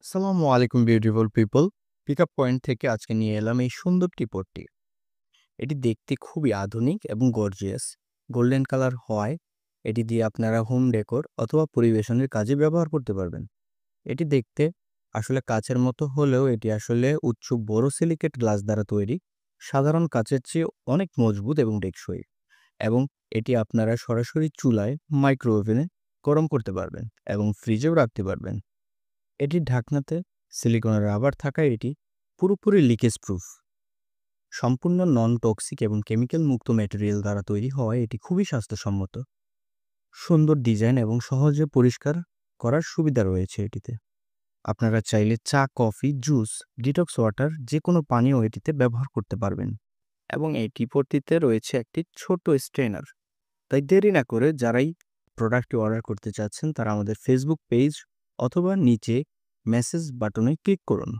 আসসালামু আলাইকুম beautiful people. Pickup point থেকে আজকে নিয়ে এলাম এই সুন্দর টিপটটি। এটি দেখতে খুবই আধুনিক এবং গর্জিয়াস। গোল্ডেন কালার হওয়ায় এটি দিয়ে আপনারা হোম ডেকোর অথবা পরিবেশনের কাজে ব্যবহার করতে পারবেন। এটি দেখতে আসলে কাচের মতো হলেও এটি আসলে উচ্চ বোরোসিলিকেট গ্লাস দ্বারা তৈরি। সাধারণ কাচের চেয়ে অনেক মজবুত এবং টেকসই। এবং এটি আপনারা সরাসরি চুলায় মাইক্রো ওভেনে গরম করতে পারবেন এবং ফ্রিজেও রাখতে পারবেন। এটির ঢাকনাতে সিলিকনের রাবার থাকায় এটি পুরোপুরি লিকেজ প্রুফ। সম্পূর্ণ নন টক্সিক এবং কেমিক্যাল মুক্ত ম্যাটেরিয়াল দ্বারা তৈরি হওয়ায় এটি খুবই স্বাস্থ্যসম্মত। সুন্দর ডিজাইন এবং সহজে পরিষ্কার করার সুবিধা রয়েছে এটিতে। আপনারা চাইলে চা, কফি, জুস, ডিটক্স ওয়াটার যে কোনো পানীয় এটিতে ব্যবহার করতে পারবেন। এবং এই টিপটটিতে রয়েছে একটি ছোট স্ট্রেনার। তাই দেরি না করে যারাই প্রোডাক্টটি অর্ডার করতে চাচ্ছেন তারা আমাদের ফেসবুক পেজ অথবা নিচে মেসেজ বাটনে ক্লিক করুন।